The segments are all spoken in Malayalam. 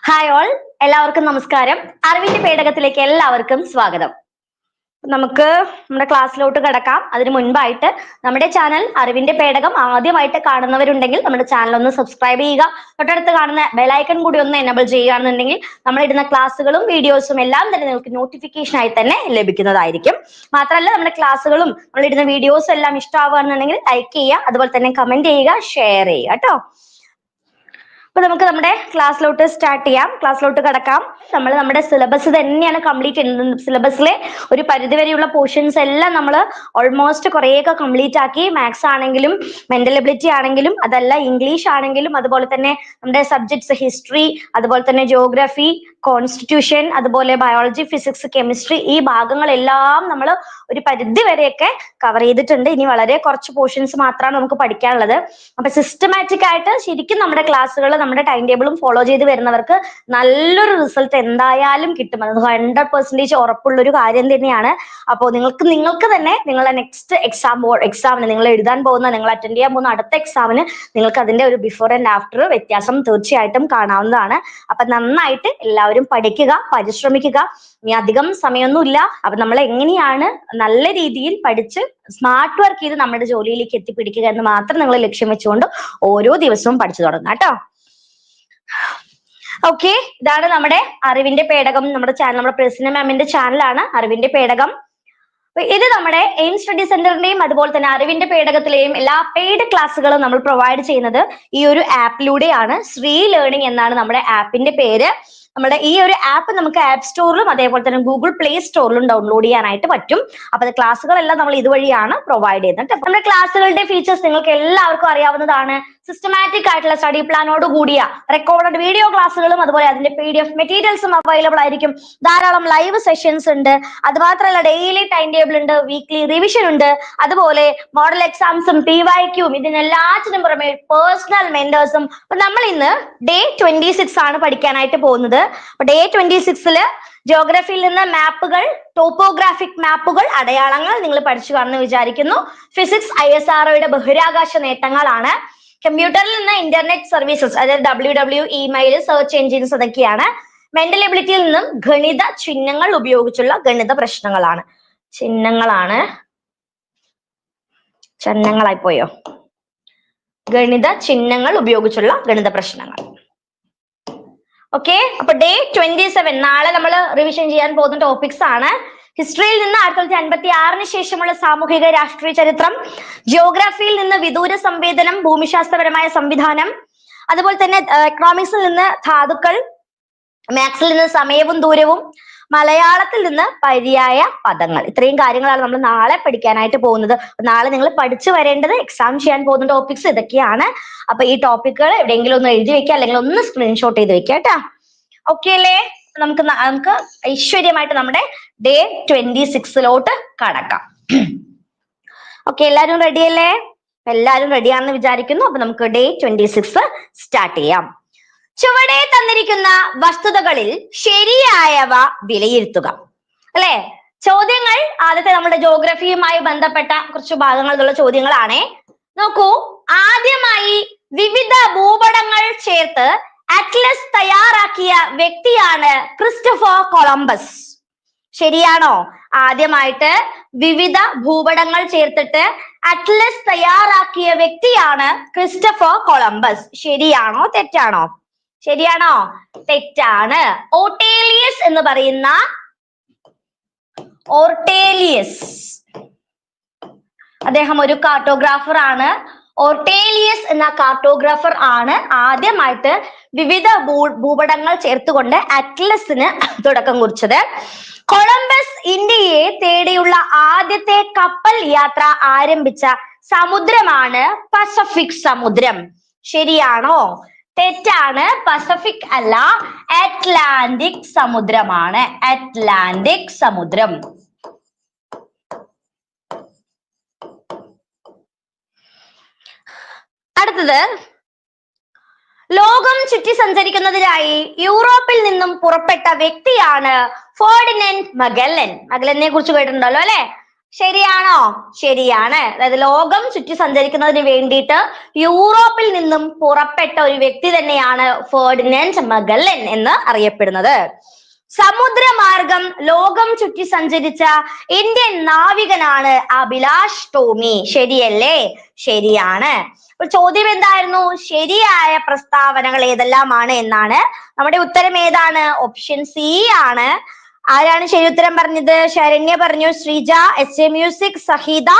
ഹായ് ഓൾ, എല്ലാവർക്കും നമസ്കാരം. അറിവിന്റെ പേടകത്തിലേക്ക് എല്ലാവർക്കും സ്വാഗതം. നമുക്ക് നമ്മുടെ ക്ലാസ്സിലോട്ട് കിടക്കാം. അതിനു മുൻപായിട്ട് നമ്മുടെ ചാനൽ അറിവിന്റെ പേടകം ആദ്യമായിട്ട് കാണുന്നവരുണ്ടെങ്കിൽ നമ്മുടെ ചാനൽ ഒന്ന് സബ്സ്ക്രൈബ് ചെയ്യുക. തൊട്ടടുത്ത് കാണുന്ന ബെലൈക്കൺ കൂടി ഒന്ന് എനേബിൾ ചെയ്യുകയാണെന്നുണ്ടെങ്കിൽ നമ്മൾ ഇടുന്ന ക്ലാസ്സുകളും വീഡിയോസും എല്ലാം തന്നെ നിങ്ങൾക്ക് നോട്ടിഫിക്കേഷൻ ആയി തന്നെ ലഭിക്കുന്നതായിരിക്കും. മാത്രമല്ല നമ്മുടെ ക്ലാസ്സുകളും നമ്മൾ ഇടുന്ന വീഡിയോസും എല്ലാം ഇഷ്ടമാവുകയാണെന്നുണ്ടെങ്കിൽ ലൈക്ക് ചെയ്യുക, അതുപോലെ തന്നെ കമന്റ് ചെയ്യുക, ഷെയർ ചെയ്യുക കേട്ടോ. അപ്പൊ നമുക്ക് നമ്മുടെ ക്ലാസ്സിലോട്ട് സ്റ്റാർട്ട് ചെയ്യാം, ക്ലാസ്സിലോട്ട് കിടക്കാം. നമ്മൾ നമ്മുടെ സിലബസ് തന്നെയാണ് കംപ്ലീറ്റ് ചെയ്യുന്നത്. സിലബസിലെ ഒരു പരിധിവരെയുള്ള പോർഷൻസ് എല്ലാം നമ്മൾ ഓൾമോസ്റ്റ് കുറേയൊക്കെ കംപ്ലീറ്റ് ആക്കി. മാത്സ് ആണെങ്കിലും മെന്റൽ എബിലിറ്റി ആണെങ്കിലും അതല്ല ഇംഗ്ലീഷ് ആണെങ്കിലും അതുപോലെ തന്നെ നമ്മുടെ സബ്ജക്ട്സ് ഹിസ്റ്ററി, അതുപോലെ തന്നെ ജിയോഗ്രഫി, കോൺസ്റ്റിറ്റ്യൂഷൻ, അതുപോലെ ബയോളജി, ഫിസിക്സ്, കെമിസ്ട്രി, ഈ ഭാഗങ്ങളെല്ലാം നമ്മൾ ഒരു പരിധി വരെയൊക്കെ കവർ ചെയ്തിട്ടുണ്ട്. ഇനി വളരെ കുറച്ച് പോർഷൻസ് മാത്രമാണ് നമുക്ക് പഠിക്കാനുള്ളത്. അപ്പൊ സിസ്റ്റമാറ്റിക് ആയിട്ട് ശരിക്കും നമ്മുടെ ക്ലാസ്സുകൾ നമ്മുടെ ടൈം ടേബിളും ഫോളോ ചെയ്ത് വരുന്നവർക്ക് നല്ലൊരു റിസൾട്ട് എന്തായാലും കിട്ടും. അത് 100% ഉറപ്പുള്ളൊരു കാര്യം തന്നെയാണ്. അപ്പോൾ നിങ്ങൾക്ക് തന്നെ നിങ്ങളുടെ നെക്സ്റ്റ് എക്സാമിന് നിങ്ങൾ എഴുതാൻ പോകുന്ന, നിങ്ങൾ അറ്റൻഡ് ചെയ്യാൻ പോകുന്ന അടുത്ത എക്സാമിന് നിങ്ങൾക്ക് അതിന്റെ ഒരു ബിഫോർ ആൻഡ് ആഫ്റ്റർ വ്യത്യാസം തീർച്ചയായിട്ടും കാണാവുന്നതാണ്. അപ്പൊ നന്നായിട്ട് എല്ലാവരും പഠിക്കുക, പരിശ്രമിക്കുക. ഇനി അധികം സമയമൊന്നുമില്ല. അപ്പൊ നമ്മൾ എങ്ങനെയാണ് നല്ല രീതിയിൽ പഠിച്ച് സ്മാർട്ട് വർക്ക് ചെയ്ത് നമ്മുടെ ജോലിയിലേക്ക് എത്തിപ്പിടിക്കുക എന്ന് മാത്രം നിങ്ങൾ ലക്ഷ്യം വെച്ചുകൊണ്ട് ഓരോ ദിവസവും പഠിച്ചു തുടങ്ങാം കേട്ടോ. ഓക്കെ, ഇതാണ് നമ്മുടെ അറിവിന്റെ പേടകം. നമ്മുടെ ചാനൽ, നമ്മുടെ പ്രസന്ന മാമിന്റെ ചാനലാണ് അറിവിന്റെ പേടകം. ഇത് നമ്മുടെ എയിം സ്റ്റഡി സെന്ററിന്റെയും അതുപോലെ തന്നെ അറിവിന്റെ പേടകത്തിലെയും എല്ലാ പെയ്ഡ് ക്ലാസ്സുകളും നമ്മൾ പ്രൊവൈഡ് ചെയ്യുന്നത് ഈ ഒരു ആപ്പിലൂടെയാണ്. ശ്രീ ലേണിംഗ് എന്നാണ് നമ്മുടെ ആപ്പിന്റെ പേര്. നമ്മുടെ ഈ ഒരു ആപ്പ് നമുക്ക് ആപ്പ് സ്റ്റോറിലും അതേപോലെ തന്നെ ഗൂഗിൾ പ്ലേ സ്റ്റോറിലും ഡൗൺലോഡ് ചെയ്യാനായിട്ട് പറ്റും. അപ്പൊ ക്ലാസ്സുകളെല്ലാം നമ്മൾ ഇതുവഴിയാണ് പ്രൊവൈഡ് ചെയ്യുന്നത്. നമ്മുടെ ക്ലാസ്സുകളുടെ ഫീച്ചേഴ്സ് നിങ്ങൾക്ക് എല്ലാവർക്കും അറിയാവുന്നതാണ്. സിസ്റ്റമാറ്റിക് ആയിട്ടുള്ള സ്റ്റഡി പ്ലാനോട് കൂടിയ റെക്കോർഡഡ് വീഡിയോ ക്ലാസ്സുകളും അതുപോലെ അതിന്റെ PDF മെറ്റീരിയൽസും അവൈലബിൾ ആയിരിക്കും. ധാരാളം ലൈവ് സെഷൻസ് ഉണ്ട്. അത് മാത്രമല്ല ഡെയിലി ടൈം ടേബിൾ ഉണ്ട്, വീക്ക്ലി റിവിഷൻ ഉണ്ട്, അതുപോലെ മോഡൽ എക്സാംസും PYQും ഇതിനെല്ലാത്തിനും പുറമെ പേഴ്സണൽ മെന്റേഴ്സും. അപ്പൊ നമ്മൾ ഇന്ന് ഡേ 26 ആണ് പഠിക്കാനായിട്ട് പോകുന്നത്. അപ്പൊ ഡേ 26 ജിയോഗ്രഫിയിൽ നിന്ന് മാപ്പുകൾ, ടോപ്പോഗ്രാഫിക് മാപ്പുകൾ, അടയാളങ്ങൾ നിങ്ങൾ പഠിച്ചു കാണുമെന്ന് വിചാരിക്കുന്നു. ഫിസിക്സ് ISROയുടെ ബഹിരാകാശ നേട്ടങ്ങളാണ്. കമ്പ്യൂട്ടറിൽ നിന്ന് ഇന്റർനെറ്റ് സർവീസസ്, അതായത് WWW, ഇമെയിൽ, സെർച്ച് എഞ്ചിൻസ്, അതൊക്കെയാണ്. മെന്റൽ എബിലിറ്റിയിൽ നിന്നും ഗണിത ചിഹ്നങ്ങൾ ഉപയോഗിച്ചുള്ള ഗണിത പ്രശ്നങ്ങളാണ്. ചിഹ്നങ്ങളായി പോയോ? ഗണിത ചിഹ്നങ്ങൾ ഉപയോഗിച്ചുള്ള ഗണിത പ്രശ്നങ്ങൾ. ഓക്കെ, അപ്പൊ ഡേ 27 നാളെ നമ്മൾ റിവിഷൻ ചെയ്യാൻ പോകുന്ന ടോപ്പിക്സ് ആണ്. ഹിസ്റ്ററിയിൽ നിന്ന് 1956 ശേഷമുള്ള സാമൂഹിക രാഷ്ട്രീയ ചരിത്രം, ജിയോഗ്രഫിയിൽ നിന്ന് വിദൂര സംവേദനം, ഭൂമിശാസ്ത്രപരമായ സംവിധാനം, അതുപോലെ തന്നെ എക്കണോമിക്സിൽ നിന്ന് ധാതുക്കൾ, മാത്സിൽ നിന്ന് സമയവും ദൂരവും, മലയാളത്തിൽ നിന്ന് പര്യായ പദങ്ങൾ. ഇത്രയും കാര്യങ്ങളാണ് നമ്മൾ നാളെ പഠിക്കാനായിട്ട് പോകുന്നത്. നാളെ നിങ്ങൾ പഠിച്ചു വരേണ്ടത്, എക്സാം ചെയ്യാൻ പോകുന്ന ടോപ്പിക്സ് ഇതൊക്കെയാണ്. അപ്പൊ ഈ ടോപ്പിക്കുകൾ എവിടെയെങ്കിലും ഒന്ന് എഴുതി വെക്കുക, അല്ലെങ്കിൽ ഒന്ന് സ്ക്രീൻഷോട്ട് ചെയ്ത് വെക്കുക കേട്ടോ. ഓക്കെ അല്ലേ? നമുക്ക് ഐശ്വര്യമായിട്ട് നമ്മുടെ ഡേ 26 കടക്കാം. ഓക്കെ, എല്ലാരും റെഡി അല്ലേ? എല്ലാരും റെഡിയാണെന്ന് വിചാരിക്കുന്നു. അപ്പൊ നമുക്ക് ഡേ 26 സ്റ്റാർട്ട് ചെയ്യാം. ചുവടെ തന്നിരിക്കുന്ന വസ്തുതകളിൽ ശരിയായവ വിലയിരുത്തുക. അല്ലെ, ചോദ്യങ്ങൾ ആദ്യത്തെ നമ്മുടെ ജിയോഗ്രഫിയുമായി ബന്ധപ്പെട്ട കുറച്ച് ഭാഗങ്ങളിലുള്ള ചോദ്യങ്ങളാണേ. നോക്കൂ, ആദ്യമായി വിവിധ ഭൂപടങ്ങൾ ചേർത്ത് അറ്റ്ലസ് തയ്യാറാക്കിയ വ്യക്തിയാണ് ക്രിസ്റ്റഫർ കൊളംബസ്. ശരിയാണോ? ആദ്യമായിട്ട് വിവിധ ഭൂപടങ്ങൾ ചേർത്തിട്ട് അറ്റ്ലസ് തയ്യാറാക്കിയ വ്യക്തിയാണ് ക്രിസ്റ്റഫർ കൊളംബസ്. ശരിയാണോ തെറ്റാണോ? ശരിയാണോ? തെറ്റാണ്. ഓർട്ടേലിയസ് എന്ന് പറയുന്ന അദ്ദേഹം ഒരു കാർട്ടോഗ്രാഫർ ആണ്. ഓർട്ടേലിയസ് എന്ന കാർട്ടോഗ്രാഫർ ആണ് ആദ്യമായിട്ട് വിവിധ ഭൂപടങ്ങൾ ചേർത്തുകൊണ്ട് അറ്റ്ലസിന് തുടക്കം കുറിച്ചത്. കൊളംബസ് ഇന്ത്യയെ തേടിയുള്ള ആദ്യത്തെ കപ്പൽ യാത്ര ആരംഭിച്ച സമുദ്രമാണ് പസഫിക് സമുദ്രം. ശരിയാണോ? തെറ്റാണ്. പസഫിക് അല്ല, അറ്റ്ലാന്റിക് സമുദ്രമാണ്. അറ്റ്ലാന്റിക് സമുദ്രം. അടുത്തത്, ലോകം ചുറ്റി സഞ്ചരിക്കുന്നതിനായി യൂറോപ്പിൽ നിന്നും പുറപ്പെട്ട വ്യക്തിയാണ് ഫെർഡിനൻഡ് മഗല്ലൻ. മഗല്ലനെ കുറിച്ച് കേട്ടിട്ടുണ്ടല്ലോ അല്ലെ? ശരിയാണോ? ശരിയാണ്. അതായത് ലോകം ചുറ്റി സഞ്ചരിക്കുന്നതിന് വേണ്ടിയിട്ട് യൂറോപ്പിൽ നിന്നും പുറപ്പെട്ട ഒരു വ്യക്തി തന്നെയാണ് ഫെർഡിനൻഡ് മഗല്ലൻ എന്ന് അറിയപ്പെടുന്നത്. സമുദ്രമാർഗം ലോകം ചുറ്റി സഞ്ചരിച്ച ഇന്ത്യൻ നാവികനാണ് അഭിലാഷ് ടോമി. ശരിയല്ലേ? ശരിയാണ്. അപ്പോൾ ചോദ്യം എന്തായിരുന്നു? ശരിയായ പ്രസ്താവനകൾ ഏതെല്ലാമാണ് എന്നാണ്. നമ്മുടെ ഉത്തരം ഏതാണ്? ഓപ്ഷൻ സി ആണ്. ആരാണ് ശരി ഉത്തരം പറഞ്ഞത്? ശരണ്യ പറഞ്ഞു, ശ്രീജ, എസ് മ്യൂസിക്, സഹിത.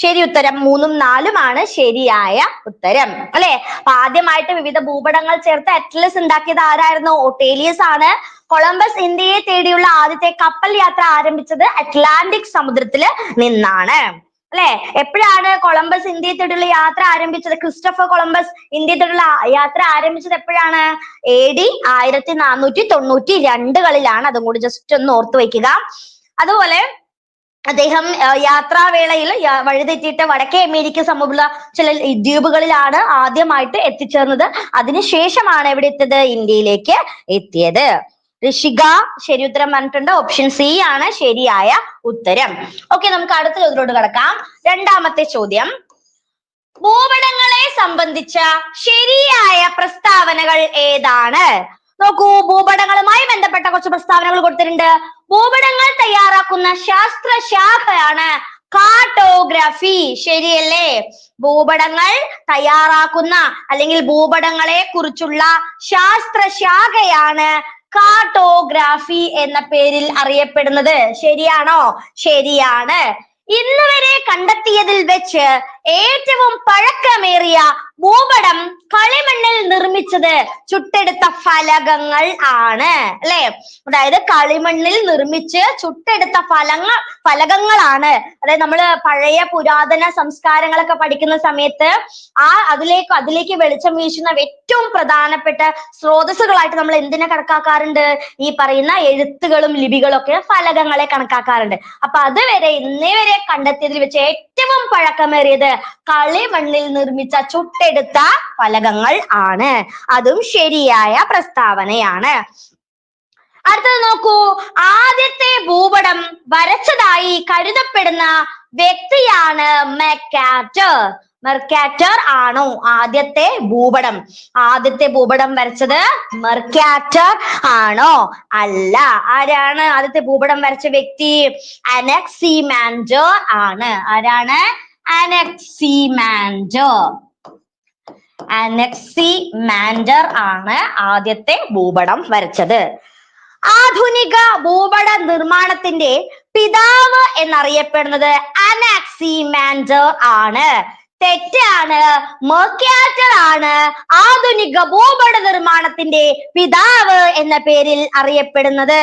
ശരി ഉത്തരം 3ഉം 4ഉം ആണ് ശരിയായ ഉത്തരം, അല്ലെ? അപ്പൊ ആദ്യമായിട്ട് വിവിധ ഭൂപടങ്ങൾ ചേർത്ത് അറ്റ്ലസ് ഉണ്ടാക്കിയത് ആരായിരുന്നു? ഒട്ടേലിയസ് ആണ്. കൊളംബസ് ഇന്ത്യയെ തേടിയുള്ള ആദ്യത്തെ കപ്പൽ യാത്ര ആരംഭിച്ചത് അറ്റ്ലാന്റിക് സമുദ്രത്തില് നിന്നാണ്, അല്ലെ? എപ്പോഴാണ് കൊളംബസ് ഇന്ത്യയെ തേടിയുള്ള യാത്ര ആരംഭിച്ചത്? ക്രിസ്റ്റഫർ കൊളംബസ് ഇന്ത്യയെ തേടിയുള്ള യാത്ര ആരംഭിച്ചത് എപ്പോഴാണ്? AD 1492 അതും കൂടി ജസ്റ്റ് ഒന്ന് ഓർത്തു വെക്കുക. അതുപോലെ അദ്ദേഹം യാത്രാവേളയിൽ വഴിതെറ്റിയിട്ട് വടക്കേ അമേരിക്ക സമീപമുള്ള ചില ദ്വീപുകളിലാണ് ആദ്യമായിട്ട് എത്തിച്ചേർന്നത്. അതിനുശേഷമാണ് എവിടെ എത്തിയത്? ഇന്ത്യയിലേക്ക് എത്തിയത്. ഋഷിക ശരി ഉത്തരം പറഞ്ഞിട്ടുണ്ട്. ഓപ്ഷൻ സി ആണ് ശരിയായ ഉത്തരം. ഓക്കെ, നമുക്ക് അടുത്ത ചോദ്യത്തിലോട്ട് കടക്കാം. രണ്ടാമത്തെ ചോദ്യം, ഭൂപടങ്ങളെ സംബന്ധിച്ച ശരിയായ പ്രസ്താവനകൾ ഏതാണ്? നോക്കൂ, ഭൂപടങ്ങളുമായി ബന്ധപ്പെട്ട കുറച്ച് പ്രസ്താവനകൾ കൊടുത്തിട്ടുണ്ട്. ഭൂപടങ്ങൾ തയ്യാറാക്കുന്ന ശാസ്ത്രശാഖയാണ് കാർട്ടോഗ്രാഫി. ശരിയല്ലേ? ഭൂപടങ്ങൾ തയ്യാറാക്കുന്ന അല്ലെങ്കിൽ ഭൂപടങ്ങളെ കുറിച്ചുള്ള ശാസ്ത്രശാഖയാണ് കാർട്ടോഗ്രാഫി എന്ന പേരിൽ അറിയപ്പെടുന്നത്. ശരിയാണോ? ശരിയാണ്. ഇന്ന് വരെ കണ്ടെത്തിയതിൽ വെച്ച് ഏറ്റവും പഴക്കമേറിയ ഭൂപടം കളിമണ്ണിൽ നിർമ്മിച്ചത് ചുട്ടെടുത്ത ഫലകങ്ങൾ ആണ്, അല്ലെ? അതായത് കളിമണ്ണിൽ നിർമ്മിച്ച് ചുട്ടെടുത്ത ഫലകങ്ങളാണ്. അതായത് നമ്മള് പഴയ പുരാതന സംസ്കാരങ്ങളൊക്കെ പഠിക്കുന്ന സമയത്ത് അതിലേക്ക് വെളിച്ചം വീശുന്ന ഏറ്റവും പ്രധാനപ്പെട്ട സ്രോതസ്സുകളായിട്ട് നമ്മൾ എന്തിനെ കണക്കാക്കാറുണ്ട്? ഈ പറയുന്ന എഴുത്തുകളും ലിപികളും ഒക്കെ ഫലകങ്ങളെ കണക്കാക്കാറുണ്ട്. അപ്പൊ അതുവരെ ഇന്നേ വരെ കണ്ടെത്തിയതിൽ വെച്ച് ഏറ്റവും പഴക്കമേറിയത് കളിമണ്ണിൽ നിർമ്മിച്ച ചുട്ടെടുത്ത ഫലകങ്ങൾ ആണ്. അതും ശരിയായ പ്രസ്താവനയാണ്. അടുത്തത് നോക്കൂ, ആദ്യത്തെ ഭൂപടം വരച്ചതായി കരുതപ്പെടുന്ന വ്യക്തിയാണ് മെർക്കാറ്റർ. മെർക്കാറ്റർ ആണോ ആദ്യത്തെ ഭൂപടം? ആദ്യത്തെ ഭൂപടം വരച്ചത് മെർക്കാറ്റർ ആണോ? അല്ല. ആരാണ് ആദ്യത്തെ ഭൂപടം വരച്ച വ്യക്തി? അനക്സിമാൻഡർ ആണ്. ആരാണ്? അനക്സിമാൻഡർ ആണ് ആദ്യത്തെ ഭൂപടം വരച്ചത്. ആധുനിക ഭൂപട നിർമ്മാണത്തിന്റെ പിതാവ് എന്നറിയപ്പെടുന്നത് അനക്സിമാൻഡർ ആണ്. തെറ്റാണ്. മെർക്കാറ്റർ ആണ് ആധുനിക ഭൂപട നിർമ്മാണത്തിന്റെ പിതാവ് എന്ന പേരിൽ അറിയപ്പെടുന്നത്.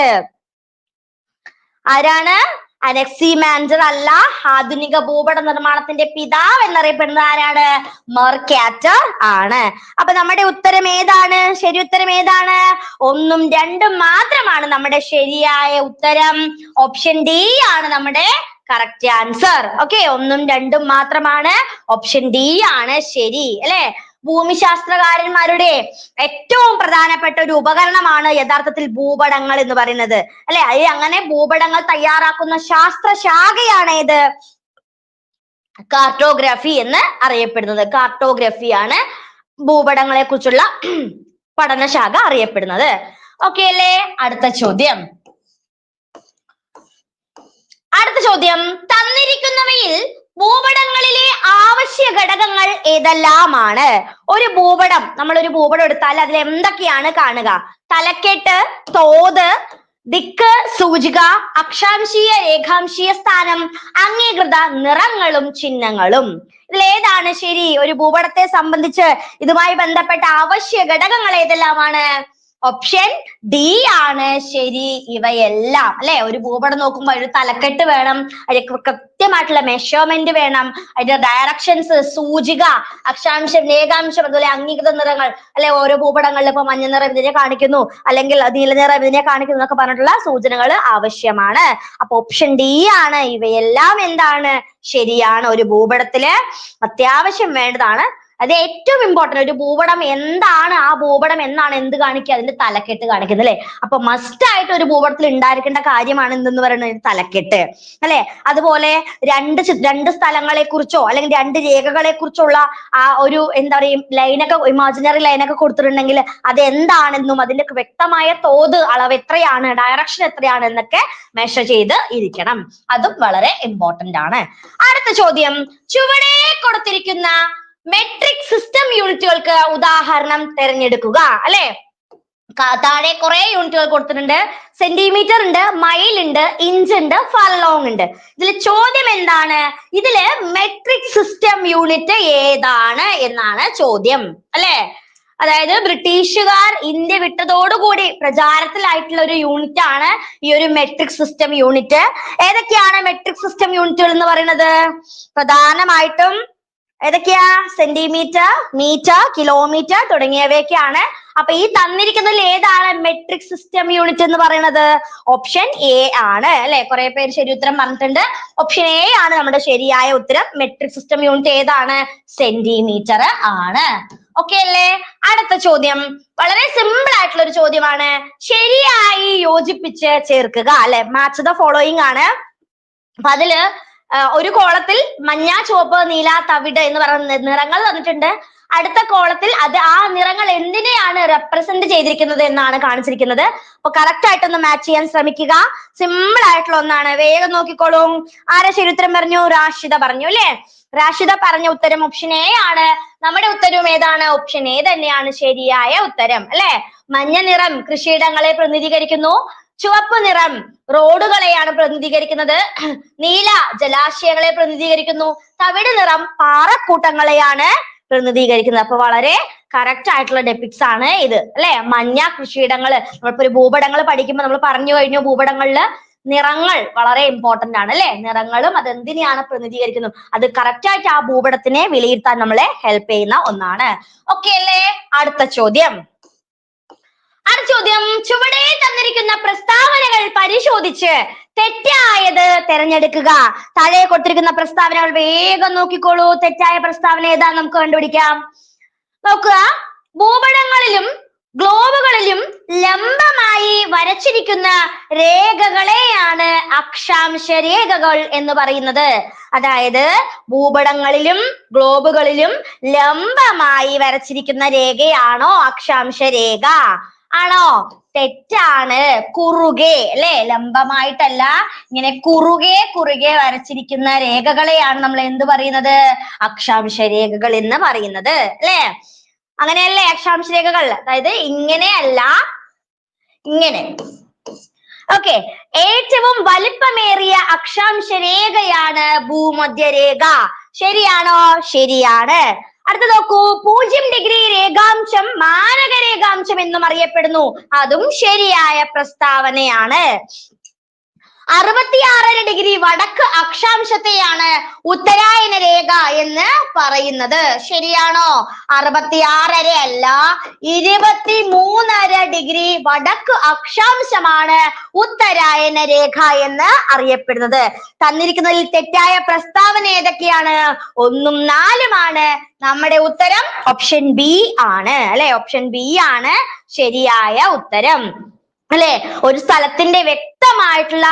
ആരാണ്? അനക്സിമാൻഡർ അല്ല. ആധുനിക ഭൂപട നിർമ്മാണത്തിന്റെ പിതാവ് എന്നറിയപ്പെടുന്നത് ആരാണ്? മെർക്കാറ്റർ ആണ്. അപ്പൊ നമ്മുടെ ഉത്തരം ഏതാണ്? ശരി ഉത്തരം ഏതാണ്? 1ഉം 2ഉം മാത്രമാണ് നമ്മുടെ ശരിയായ ഉത്തരം. ഓപ്ഷൻ ഡി ആണ് നമ്മുടെ കറക്റ്റ് ആൻസർ. ഓക്കെ, 1ഉം 2ഉം മാത്രമാണ്. ഓപ്ഷൻ ഡി ആണ് ശരി, അല്ലെ? ഭൂമിശാസ്ത്രകാരന്മാരുടെ ഏറ്റവും പ്രധാനപ്പെട്ട ഒരു ഉപകരണമാണ് യഥാർത്ഥത്തിൽ ഭൂപടങ്ങൾ എന്ന് പറയുന്നത്, അല്ലെ? അങ്ങനെ ഭൂപടങ്ങൾ തയ്യാറാക്കുന്ന ശാസ്ത്രശാഖയാണ് ഏത്? കാർട്ടോഗ്രാഫി എന്ന് അറിയപ്പെടുന്നത്. കാർട്ടോഗ്രാഫിയാണ് ഭൂപടങ്ങളെ കുറിച്ചുള്ള പഠനശാഖ അറിയപ്പെടുന്നത്. ഓക്കെ അല്ലേ? അടുത്ത ചോദ്യം, തന്നിരിക്കുന്നവയിൽ ഭൂപടങ്ങളിലെ ആവശ്യ ഘടകങ്ങൾ ഏതെല്ലാമാണ്? ഒരു ഭൂപടം, നമ്മളൊരു ഭൂപടം എടുത്താൽ അതിൽ എന്തൊക്കെയാണ് കാണുക? തലക്കെട്ട്, തോത്, ദിക്ക്, സൂചിക, അക്ഷാംശീയ രേഖാംശീയ സ്ഥാനം, അംഗീകൃത നിറങ്ങളും ചിഹ്നങ്ങളും. ഇതിലേതാണ് ശരി? ഒരു ഭൂപടത്തെ സംബന്ധിച്ച് ഇതുമായി ബന്ധപ്പെട്ട ആവശ്യ ഘടകങ്ങൾ ഏതെല്ലാമാണ്? ഓപ്ഷൻ ഡി ആണ് ശരി, ഇവയെല്ലാം, അല്ലെ? ഒരു ഭൂപടം നോക്കുമ്പോൾ ഒരു തലക്കെട്ട് വേണം, അതിന് കൃത്യമായിട്ടുള്ള മെഷർമെന്റ് വേണം, അതിന്റെ ഡയറക്ഷൻസ്, സൂചിക, അക്ഷാംശം, രേഖാംശം, അതുപോലെ അംഗീകൃത നിറങ്ങൾ, അല്ലെ? ഓരോ ഭൂപടങ്ങളിൽ ഇപ്പൊ മഞ്ഞ നിറം ഇതിനെ കാണിക്കുന്നു, അല്ലെങ്കിൽ നീല നിറം ഇതിനെ കാണിക്കുന്നു എന്നൊക്കെ പറഞ്ഞിട്ടുള്ള സൂചനകൾ ആവശ്യമാണ്. അപ്പൊ ഓപ്ഷൻ ഡി ആണ് ഇവയെല്ലാം എന്താണ്? ശരിയാണ്. ഒരു ഭൂപടത്തില് അത്യാവശ്യം വേണ്ടതാണ് അത് ഏറ്റവും ഇമ്പോർട്ടന്റ്. ഒരു ഭൂപടം എന്താണ്, ആ ഭൂപടം എന്നാണ് എന്ത് കാണിക്കുക, അതിന്റെ തലക്കെട്ട് കാണിക്കുന്നത് അല്ലെ. അപ്പൊ മസ്റ്റ് ആയിട്ട് ഒരു ഭൂപടത്തിൽ ഉണ്ടായിരിക്കേണ്ട കാര്യമാണ് എന്തെന്ന് പറയുന്നത്, തലക്കെട്ട് അല്ലെ. അതുപോലെ രണ്ട് സ്ഥലങ്ങളെ കുറിച്ചോ അല്ലെങ്കിൽ രണ്ട് രേഖകളെ കുറിച്ചുള്ള ആ ഒരു എന്താ പറയുക ലൈനൊക്കെ, ഇമാജിനറി ലൈനൊക്കെ കൊടുത്തിട്ടുണ്ടെങ്കിൽ അത് എന്താണെന്നും അതിന്റെ വ്യക്തമായ തോത്, അളവ് എത്രയാണ്, ഡയറക്ഷൻ എത്രയാണ് എന്നൊക്കെ മെഷർ ചെയ്ത് ഇരിക്കണം. അതും വളരെ ഇമ്പോർട്ടന്റ് ആണ്. അടുത്ത ചോദ്യം, ചുവടെ കൊടുത്തിരിക്കുന്ന മെട്രിക് സിസ്റ്റം യൂണിറ്റുകൾക്ക് ഉദാഹരണം തിരഞ്ഞെടുക്കുക അല്ലെ. താഴെ കുറെ യൂണിറ്റുകൾ കൊടുത്തിട്ടുണ്ട്. സെന്റിമീറ്റർ ഉണ്ട്, മൈൽ ഉണ്ട്, ഇഞ്ച് ഉണ്ട്, ഫർലോങ് ഉണ്ട്. ഇതിൽ ചോദ്യം എന്താണ്, ഇതില് മെട്രിക് സിസ്റ്റം യൂണിറ്റ് ഏതാണ് എന്നാണ് ചോദ്യം അല്ലെ. അതായത് ബ്രിട്ടീഷുകാർ ഇന്ത്യ വിട്ടതോടുകൂടി പ്രചാരത്തിലായിട്ടുള്ള ഒരു യൂണിറ്റ് ആണ് ഈ ഒരു മെട്രിക് സിസ്റ്റം യൂണിറ്റ്. ഏതൊക്കെയാണ് മെട്രിക് സിസ്റ്റം യൂണിറ്റുകൾ എന്ന് പറയുന്നത്? പ്രധാനമായിട്ടും ഏതൊക്കെയാ? സെന്റിമീറ്റർ, മീറ്റർ, കിലോമീറ്റർ തുടങ്ങിയവയൊക്കെയാണ്. അപ്പൊ ഈ തന്നിരിക്കുന്നതിൽ ഏതാണ് മെട്രിക് സിസ്റ്റം യൂണിറ്റ് എന്ന് പറയുന്നത്? ഓപ്ഷൻ എ ആണ് അല്ലെ. കുറെ പേര് ശരി ഉത്തരം പറഞ്ഞിട്ടുണ്ട്. ഓപ്ഷൻ എ ആണ് നമ്മുടെ ശരിയായ ഉത്തരം. മെട്രിക് സിസ്റ്റം യൂണിറ്റ് ഏതാണ്? സെന്റിമീറ്റർ ആണ്. ഓക്കെ അല്ലേ? അടുത്ത ചോദ്യം വളരെ സിമ്പിൾ ആയിട്ടുള്ള ഒരു ചോദ്യമാണ്. ശരിയായി യോജിപ്പിച്ച് ചേർക്കുക അല്ലെ. മാച്ച് ദ ഫോളോയിങ് ആണ്. അപ്പൊ അതില് ഒരു കോളത്തിൽ മഞ്ഞ, ചുവപ്പ്, നീല, തവിട് എന്ന് പറയുന്ന നിറങ്ങൾ തന്നിട്ടുണ്ട്. അടുത്ത കോളത്തിൽ ആ നിറങ്ങൾ എന്തിനെയാണ് റെപ്രസെന്റ് ചെയ്തിരിക്കുന്നത് എന്നാണ് കാണിച്ചിരിക്കുന്നത്. അപ്പൊ കറക്റ്റ് ആയിട്ടൊന്ന് മാച്ച് ചെയ്യാൻ ശ്രമിക്കുക. സിമ്പിൾ ആയിട്ടുള്ള ഒന്നാണ്. വേഗം നോക്കിക്കോളൂ. ആരാ ശരി ഉത്തരം പറഞ്ഞു? റാഷിദ പറഞ്ഞു അല്ലെ. റാഷിദ പറഞ്ഞ ഉത്തരം ഓപ്ഷൻ എ ആണ്. നമ്മുടെ ഉത്തരവും ഏതാണ്? ഓപ്ഷൻ എ തന്നെയാണ് ശരിയായ ഉത്തരം അല്ലെ. മഞ്ഞ നിറം കൃഷിയിടങ്ങളെ പ്രതിനിധീകരിക്കുന്നു. ചുവപ്പ് നിറം റോഡുകളെയാണ് പ്രതിനിധീകരിക്കുന്നത്. നീല ജലാശയങ്ങളെ പ്രതിനിധീകരിക്കുന്നു. തവിട് നിറം പാറക്കൂട്ടങ്ങളെയാണ് പ്രതിനിധീകരിക്കുന്നത്. അപ്പൊ വളരെ കറക്റ്റ് ആയിട്ടുള്ള ഡെപിക്സ് ആണ് ഇത് അല്ലെ. മഞ്ഞ കൃഷിയിടങ്ങള്, നമ്മളിപ്പോ ഒരു ഭൂപടങ്ങൾ പഠിക്കുമ്പോൾ നമ്മൾ പറഞ്ഞു കഴിഞ്ഞു, ഭൂപടങ്ങളില് നിറങ്ങൾ വളരെ ഇമ്പോർട്ടന്റ് ആണ് അല്ലെ. നിറങ്ങളും അതെന്തിനെയാണ് പ്രതിനിധീകരിക്കുന്നത്, അത് കറക്റ്റ് ആയിട്ട് ആ ഭൂപടത്തിനെ വിലയിരുത്താൻ നമ്മളെ ഹെൽപ്പ് ചെയ്യുന്ന ഒന്നാണ്. ഓക്കെ അല്ലേ? അടുത്ത ചോദ്യം, ചുവടെ തന്നിരിക്കുന്ന പ്രസ്താവനകൾ പരിശോധിച്ച് തെറ്റായത് തിരഞ്ഞെടുക്കുക. താഴെ കൊടുത്തിരിക്കുന്ന പ്രസ്താവനകൾ വേഗം നോക്കിക്കോളൂ. തെറ്റായ പ്രസ്താവന ഏതാ നമുക്ക് കണ്ടുപിടിക്കാം. നോക്കുക, ഭൂപടങ്ങളിലും ഗ്ലോബുകളിലും ലംബമായി വരച്ചിരിക്കുന്ന രേഖകളെയാണ് അക്ഷാംശ രേഖകൾ എന്ന് പറയുന്നത്. അതായത് ഭൂപടങ്ങളിലും ഗ്ലോബുകളിലും ലംബമായി വരച്ചിരിക്കുന്ന രേഖയാണോ അക്ഷാംശ രേഖ? ആണോ? തെറ്റാണ്. കുറുകെ അല്ലെ, ലംബമായിട്ടല്ല, ഇങ്ങനെ കുറുകെ വരച്ചിരിക്കുന്ന രേഖകളെയാണ് നമ്മൾ എന്ത് പറയുന്നത്? അക്ഷാംശ രേഖകൾ എന്ന് പറയുന്നത് അല്ലെ. അങ്ങനെയല്ലേ അക്ഷാംശ രേഖകൾ? അതായത് ഇങ്ങനെയല്ല, ഇങ്ങനെ. ഓക്കെ, ഏറ്റവും വലിപ്പമേറിയ അക്ഷാംശ രേഖയാണ് ഭൂമധ്യരേഖ. ശരിയാണോ? ശരിയാണ്. അടുത്ത നോക്കൂ, 0 ഡിഗ്രി രേഖാംശം മാരക രേഖാംശം എന്നും അറിയപ്പെടുന്നു. അതും ശരിയായ പ്രസ്താവനയാണ്. 66 ഡിഗ്രി വടക്ക് അക്ഷാംശത്തെയാണ് ഉത്തരായന രേഖ എന്ന് പറയുന്നത്. ശരിയാണോ? 66 അല്ല, 23.5 ഡിഗ്രി വടക്ക് അക്ഷാംശമാണ് ഉത്തരായന രേഖ എന്ന് അറിയപ്പെടുന്നത്. തന്നിരിക്കുന്നതിൽ തെറ്റായ പ്രസ്താവന ഏതൊക്കെയാണ്? 1ഉം 4ഉമാണ്. നമ്മുടെ ഉത്തരം ഓപ്ഷൻ ബി ആണ് അല്ലെ. ഓപ്ഷൻ ബി ആണ് ശരിയായ ഉത്തരം അല്ലെ. ഒരു സ്ഥലത്തിന്റെ വ്യക്തമായിട്ടുള്ള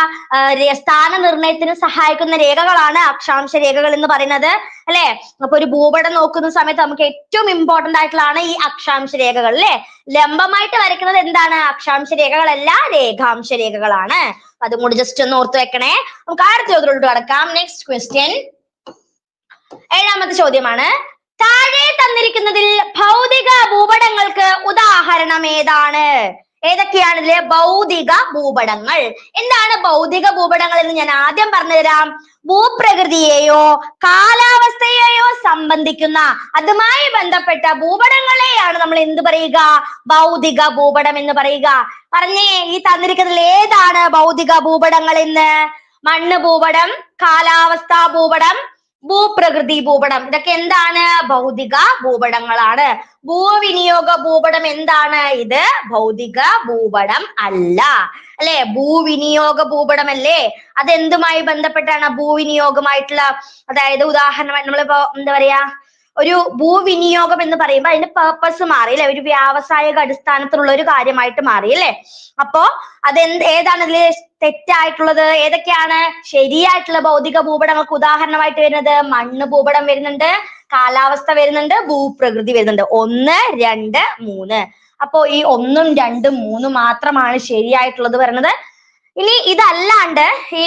സ്ഥാനനിർണയത്തിന് സഹായിക്കുന്ന രേഖകളാണ് അക്ഷാംശ രേഖകൾ എന്ന് പറയുന്നത് അല്ലെ. അപ്പൊ ഒരു ഭൂപടം നോക്കുന്ന സമയത്ത് നമുക്ക് ഏറ്റവും ഇമ്പോർട്ടന്റ് ആയിട്ടുള്ളതാണ് ഈ അക്ഷാംശ രേഖകൾ അല്ലെ. ലംബമായിട്ട് വരയ്ക്കുന്നത് എന്താണ്? അക്ഷാംശ രേഖകളല്ല, രേഖാംശ രേഖകളാണ്. അതും കൂടി ജസ്റ്റ് ഒന്ന് ഓർത്ത് വെക്കണേ. നമുക്ക് അടുത്ത ചോദ്യത്തിലോട്ട് കടക്കാം. നെക്സ്റ്റ് ക്വസ്റ്റ്യൻ, 7ാമത്തെ ചോദ്യമാണ്. താഴെ തന്നിരിക്കുന്നതിൽ ഭൗതിക ഭൂപടങ്ങൾക്ക് ഉദാഹരണം ഏതാണ്? ഏതൊക്കെയാണ് ഇതിലെ ഭൗതിക ഭൂപടങ്ങൾ? എന്താണ് ഭൗതിക ഭൂപടങ്ങൾ എന്ന് ഞാൻ ആദ്യം പറഞ്ഞുതരാം. ഭൂപ്രകൃതിയെയോ കാലാവസ്ഥയെയോ സംബന്ധിക്കുന്ന അതുമായി ബന്ധപ്പെട്ട ഭൂപടങ്ങളെയാണ് നമ്മൾ എന്ത് പറയുക? ഭൗതിക ഭൂപടം എന്ന് പറയുക. പറഞ്ഞേ, ഈ തന്നിരിക്കുന്നതിൽ ഏതാണ് ഭൗതിക ഭൂപടങ്ങൾ എന്ന്? മണ്ണ് ഭൂപടം, കാലാവസ്ഥാ ഭൂപടം, ഭൂപ്രകൃതി ഭൂപടം, ഇതൊക്കെ എന്താണ്? ഭൗതിക ഭൂപടങ്ങളാണ്. ഭൂവിനിയോഗ ഭൂപടം എന്താണ്? ഇത് ഭൗതിക ഭൂപടം അല്ല അല്ലെ. ഭൂവിനിയോഗ ഭൂപടം അല്ലേ? അതെന്തുമായി ബന്ധപ്പെട്ടാണ്? ഭൂവിനിയോഗമായിട്ടുള്ള, അതായത് ഉദാഹരണമായി നമ്മളിപ്പോ എന്താ പറയാ, ഒരു ഭൂവിനിയോഗം എന്ന് പറയുമ്പോൾ അതിന്റെ പേർപ്പസ് മാറി അല്ലെ, ഒരു വ്യാവസായിക അടിസ്ഥാനത്തിലുള്ള ഒരു കാര്യമായിട്ട് മാറി അല്ലെ. അപ്പോ ഏതാണ് ഇതിൽ തെറ്റായിട്ടുള്ളത്, ഏതൊക്കെയാണ് ശരിയായിട്ടുള്ള ഭൗതിക ഭൂപടങ്ങൾക്ക് ഉദാഹരണമായിട്ട് വരുന്നത്? മണ്ണ് ഭൂപടം വരുന്നുണ്ട്, കാലാവസ്ഥ വരുന്നുണ്ട്, ഭൂപ്രകൃതി വരുന്നുണ്ട്. 1, 2, 3. അപ്പോ ഈ 1, 2, 3 മാത്രമാണ് ശരിയായിട്ടുള്ളത് പറയുന്നത്. ഇനി ഇതല്ലാണ്ട് ഈ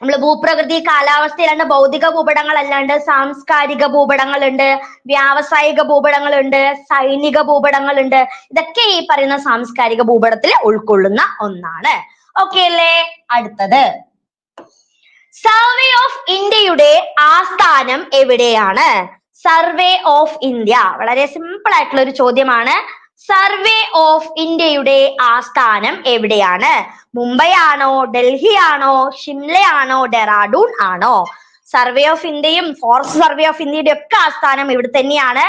നമ്മള് ഭൂപ്രകൃതി, കാലാവസ്ഥ അല്ലാണ്ട് ഭൗതിക ഭൂപടങ്ങൾ അല്ലാണ്ട് സാംസ്കാരിക ഭൂപടങ്ങളുണ്ട്, വ്യാവസായിക ഭൂപടങ്ങളുണ്ട്, സൈനിക ഭൂപടങ്ങളുണ്ട്. ഇതൊക്കെ ഈ പറയുന്ന സാംസ്കാരിക ഭൂപടത്തിൽ ഉൾക്കൊള്ളുന്ന ഒന്നാണ്. ഓക്കെ അല്ലേ? അടുത്തത്, സർവേ ഓഫ് ഇന്ത്യയുടെ ആസ്ഥാനം എവിടെയാണ്? സർവേ ഓഫ് ഇന്ത്യ വളരെ സിമ്പിൾ ആയിട്ടുള്ള ഒരു ചോദ്യമാണ്. സർവേ ഓഫ് ഇന്ത്യയുടെ ആസ്ഥാനം എവിടെയാണ്? മുംബൈ ആണോ, ഡൽഹി ആണോ, ഷിംല ആണോ, ഡെറാഡൂൺ ആണോ? സർവേ ഓഫ് ഇന്ത്യയും ഫോറസ്റ്റ് സർവേ ഓഫ് ഇന്ത്യയുടെ ഒക്കെ ആസ്ഥാനം ഇവിടെ തന്നെയാണ്.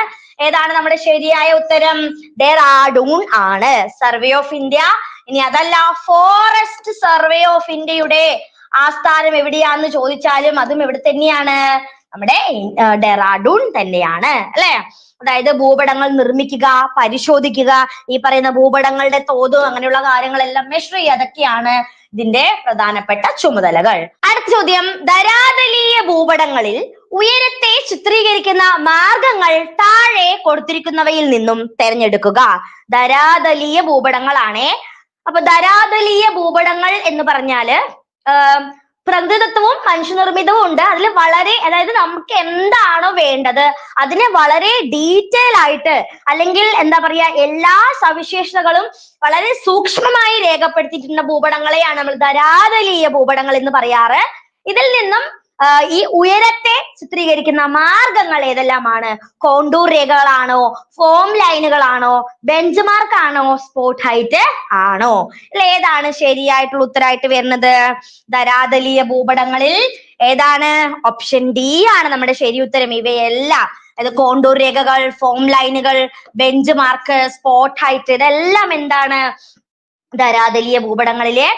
ഏതാണ് നമ്മുടെ ശരിയായ ഉത്തരം? ഡെറാഡൂൺ ആണ് സർവേ ഓഫ് ഇന്ത്യ. ഇനി അതല്ല, ഫോറസ്റ്റ് സർവേ ഓഫ് ഇന്ത്യയുടെ ആസ്ഥാനം എവിടെയാന്ന് ചോദിച്ചാലും അതും എവിടെ തന്നെയാണ്? നമ്മുടെ ഡെറാഡൂൺ തന്നെയാണ് അല്ലെ. അതായത് ഭൂപടങ്ങൾ നിർമ്മിക്കുക, പരിശോധിക്കുക, ഈ പറയുന്ന ഭൂപടങ്ങളുടെ തോത് അങ്ങനെയുള്ള കാര്യങ്ങളെല്ലാം മെഷർ ചെയ്യുക, അതൊക്കെയാണ് ഇതിന്റെ പ്രധാനപ്പെട്ട ചുമതലകൾ. അടുത്ത ചോദ്യം, ധരാതലീയ ഭൂപടങ്ങളിൽ ഉയരത്തെ ചിത്രീകരിക്കുന്ന മാർഗങ്ങൾ താഴെ കൊടുത്തിരിക്കുന്നവയിൽ നിന്നും തിരഞ്ഞെടുക്കുക. ധരാതലീയ ഭൂപടങ്ങളാണേ. അപ്പൊ ധരാതലീയ ഭൂപടങ്ങൾ എന്ന് പറഞ്ഞാല് പ്രകൃതിദത്തവും മനുഷ്യനിർമ്മിതവും ഉണ്ട്. അതിൽ വളരെ, അതായത് നമുക്ക് എന്താണോ വേണ്ടത് അതിനെ വളരെ ഡീറ്റെയിൽ ആയിട്ട്, അല്ലെങ്കിൽ എന്താ പറയാ, എല്ലാ സവിശേഷതകളും വളരെ സൂക്ഷ്മമായി രേഖപ്പെടുത്തിയിട്ടുള്ള ഭൂപടങ്ങളെയാണ് നമ്മൾ ധരാതലീയ ഭൂപടങ്ങൾ എന്ന് പറയാറ്. ഇതിൽ നിന്നും ഈ ഉയരത്തെ ചിത്രീകരിക്കുന്ന മാർഗങ്ങൾ ഏതെല്ലാമാണ്? കോണ്ടൂർ രേഖകളാണോ, ഫോം ലൈനുകളാണോ, ബെഞ്ച് മാർക്ക് ആണോ, സ്പോട്ട് ഹൈറ്റ് ആണോ? അല്ലെ, ഏതാണ് ശരിയായിട്ടുള്ള ഉത്തരമായിട്ട് വരുന്നത്? ധരാതലീയ ഭൂപടങ്ങളിൽ ഏതാണ്? ഓപ്ഷൻ ഡി ആണ് നമ്മുടെ ശരി ഉത്തരം. ഇവയെല്ലാം, അത് കോണ്ടൂർ രേഖകൾ, ഫോം ലൈനുകൾ, ബെഞ്ച് മാർക്ക്, സ്പോട്ട് ഹൈറ്റ്, ഇതെല്ലാം എന്താണ്? ധരാതലീയ ഭൂപടങ്ങളിലെ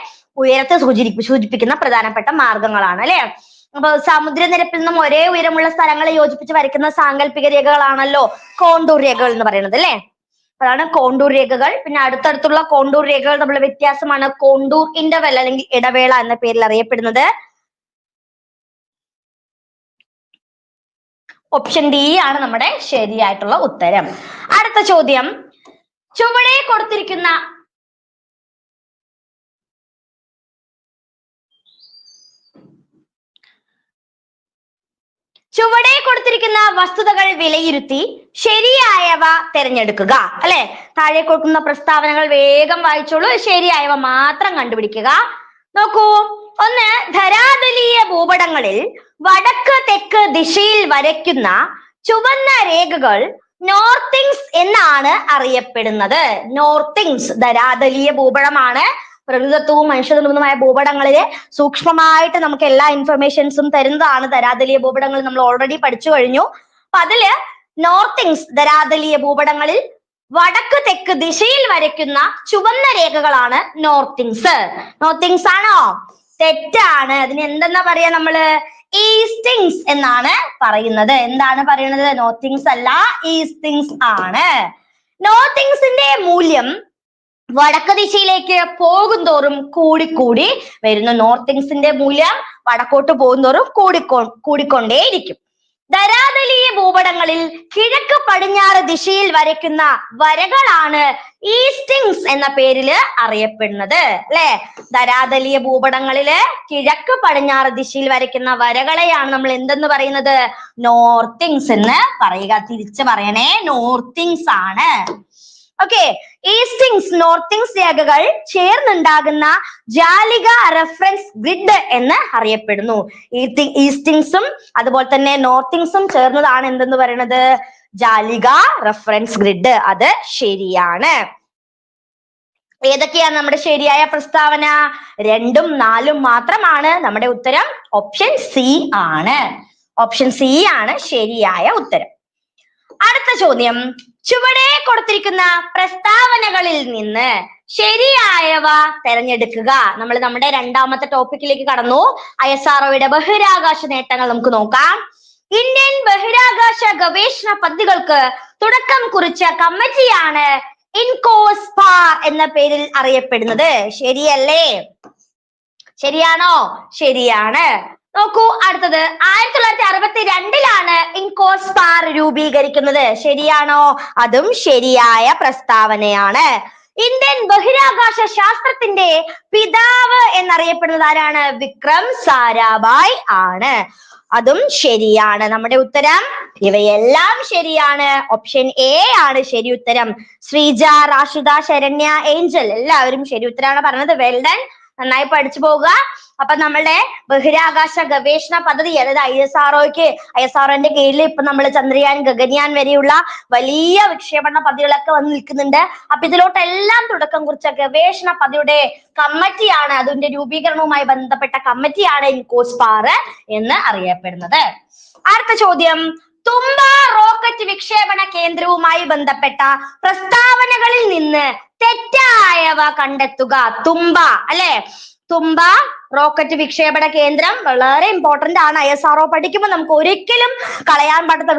ഉയരത്തെ സൂചിപ്പിക്കുന്ന പ്രധാനപ്പെട്ട മാർഗങ്ങളാണ് അല്ലെ. അപ്പൊ സമുദ്രനിരപ്പിൽ നിന്നും ഒരേ ഉയരമുള്ള സ്ഥലങ്ങളെ യോജിപ്പിച്ച് വരയ്ക്കുന്ന സാങ്കല്പിക രേഖകളാണല്ലോ കോണ്ടൂർ രേഖകൾ എന്ന് പറയുന്നത് അല്ലെ. അതാണ് കോണ്ടൂർ രേഖകൾ. പിന്നെ അടുത്തടുത്തുള്ള കോണ്ടൂർ രേഖകൾ തമ്മിലുള്ള വ്യത്യാസമാണ് കോണ്ടൂർ ഇന്റർവെൽ അല്ലെങ്കിൽ ഇടവേള എന്ന പേരിൽ അറിയപ്പെടുന്നത്. ഓപ്ഷൻ ഡി ആണ് നമ്മുടെ ശരിയായിട്ടുള്ള ഉത്തരം. അടുത്ത ചോദ്യം, ചുവടെ കൊടുത്തിരിക്കുന്ന വസ്തുതകൾ വിലയിരുത്തി ശരിയായവ തിരഞ്ഞെടുക്കുക അല്ലെ. താഴെ കൊടുക്കുന്ന പ്രസ്താവനകൾ വേഗം വായിച്ചോളൂ, ശരിയായവ മാത്രം കണ്ടുപിടിക്കുക. നോക്കൂ, 1, ധരാതലീയ ഭൂപടങ്ങളിൽ വടക്ക് തെക്ക് ദിശയിൽ വരയ്ക്കുന്ന ചുവന്ന രേഖകൾ നോർത്തിങ്സ് എന്നാണ് അറിയപ്പെടുന്നത്. നോർത്തിങ്സ് ധരാതലീയ ഭൂപടമാണ്. പ്രകൃതിദത്തവും മനുഷ്യനിർമ്മിതവുമായ ഭൂപടങ്ങളിലെ സൂക്ഷ്മമായിട്ട് നമുക്ക് എല്ലാ ഇൻഫർമേഷൻസും തരുന്നതാണ് ധരാതലീയ ഭൂപടങ്ങൾ. നമ്മൾ ഓൾറെഡി പഠിച്ചു കഴിഞ്ഞു. അപ്പൊ അതില് നോർത്തിങ്സ് ധരാതലീയ ഭൂപടങ്ങളിൽ വടക്ക് തെക്ക് ദിശയിൽ വരയ്ക്കുന്ന ചുവന്ന രേഖകളാണ് നോർത്തിങ്സ്. നോർത്തിങ്സ് ആണോ? തെറ്റാണ്. അതിന് എന്തെന്നാ പറയാ നമ്മള്? ഈസ്റ്റിങ്സ് എന്നാണ് പറയുന്നത്. എന്താണ് പറയുന്നത്? നോർത്തിങ്സ് അല്ല, ഈസ്റ്റിങ്സ് ആണ്. നോർത്തിങ്സിന്റെ മൂല്യം വടക്ക് ദിശയിലേക്ക് പോകുന്തോറും കൂടിക്കൂടി വരുന്നു. നോർത്തിങ്സിന്റെ മൂല്യം വടക്കോട്ട് പോകുന്തോറും കൂടിക്കൊണ്ടേയിരിക്കും. ധരാതലീയ ഭൂപടങ്ങളിൽ കിഴക്ക് പടിഞ്ഞാറ് ദിശയിൽ വരയ്ക്കുന്ന വരകളാണ് ഈസ്റ്റിങ്സ് എന്ന പേരില് അറിയപ്പെടുന്നത് അല്ലെ. ധരാതലീയ ഭൂപടങ്ങളില് കിഴക്ക് പടിഞ്ഞാറ് ദിശയിൽ വരയ്ക്കുന്ന വരകളെയാണ് നമ്മൾ എന്തെന്ന് പറയുന്നത്? നോർത്തിങ്സ് എന്ന് പറയുക. തിരിച്ചു പറയണേ, നോർത്തിങ്സ് ആണ്. ഓക്കെ, ഈസ്റ്റിങ്സ്, നോർത്തിങ്സ് രേഖകൾ ചേർന്നുണ്ടാകുന്ന ജാലിക റെഫറൻസ് ഗ്രിഡ് എന്ന് അറിയപ്പെടുന്നു. ഈസ്റ്റിങ്സും അതുപോലെ തന്നെ നോർത്തിങ്സും ചേർന്നതാണ് എന്തെന്ന് പറയുന്നത്? ജാലിക റെഫറൻസ് ഗ്രിഡ്. അത് ശരിയാണ്. ഏതൊക്കെയാണ് നമ്മുടെ ശരിയായ പ്രസ്താവന? 2ഉം 4ഉം മാത്രമാണ്. നമ്മുടെ ഉത്തരം ഓപ്ഷൻ സി ആണ്. ഓപ്ഷൻ സി ആണ് ശരിയായ ഉത്തരം. അടുത്ത ചോദ്യം, ചുവടെ കൊടുത്തിരിക്കുന്ന പ്രസ്താവനകളിൽ നിന്ന് ശരിയായവ തെരഞ്ഞെടുക്കുക. നമ്മൾ നമ്മുടെ രണ്ടാമത്തെ ടോപ്പിക്കിലേക്ക് കടന്നു. ISROയുടെ ബഹിരാകാശ നേട്ടങ്ങൾ നമുക്ക് നോക്കാം. ഇന്ത്യൻ ബഹിരാകാശ ഗവേഷണ പദ്ധതികൾക്ക് തുടക്കം കുറിച്ച കമ്മിറ്റിയാണ് ഇൻകോസ്പാർ എന്ന പേരിൽ അറിയപ്പെടുന്നത്. ശരിയല്ലേ? ശരിയാണോ? ശരിയാണ്. നോക്കൂ അടുത്തത്. 1962 ഇൻകോസ്പാർ രൂപീകരിക്കുന്നത്. ശരിയാണോ? അതും ശരിയായ പ്രസ്താവനയാണ്. ഇന്ത്യൻ ബഹിരാകാശ ശാസ്ത്രത്തിന്റെ പിതാവ് എന്നറിയപ്പെടുന്നത് ആരാണ്? വിക്രം സാരാഭായ് ആണ്. അതും ശരിയാണ്. നമ്മുടെ ഉത്തരം ഇവയെല്ലാം ശരിയാണ്. ഓപ്ഷൻ എ ആണ് ശരി ഉത്തരം. ശ്രീജ, റാഷിദ, ശരണ്യ, ഏഞ്ചൽ എല്ലാവരും ശരി ഉത്തരമാണ് പറഞ്ഞത്. Well done. നന്നായി പഠിച്ചു പോവുക. അപ്പൊ നമ്മളുടെ ബഹിരാകാശ ഗവേഷണ പദ്ധതി, അതായത് ISROന്റെ കീഴിൽ ഇപ്പൊ നമ്മൾ ചന്ദ്രയാൻ, ഗഗൻയാൻ വരെയുള്ള വലിയ വിക്ഷേപണ പദ്ധതികളൊക്കെ വന്ന് നിൽക്കുന്നുണ്ട്. അപ്പൊ ഇതിലോട്ടെല്ലാം തുടക്കം കുറിച്ച ഗവേഷണ പദ്ധതിയുടെ കമ്മിറ്റിയാണ്, അതിന്റെ രൂപീകരണവുമായി ബന്ധപ്പെട്ട കമ്മിറ്റിയാണ് ഇൻകോസ്പാർ എന്ന് അറിയപ്പെടുന്നത്. അടുത്ത ചോദ്യം. തുമ്പ റോക്കറ്റ് വിക്ഷേപണ കേന്ദ്രവുമായി ബന്ധപ്പെട്ട പ്രസ്താവനകളിൽ നിന്ന് തെറ്റായവ കണ്ടെത്തുക. തുമ്പ അല്ലെ, തുമ്പ റോക്കറ്റ് വിക്ഷേപണ കേന്ദ്രം വളരെ ഇമ്പോർട്ടന്റ് ആണ്. ISRO പഠിക്കുമ്പോൾ നമുക്ക് ഒരിക്കലും വിട്ടുകളയാൻ പറ്റാത്ത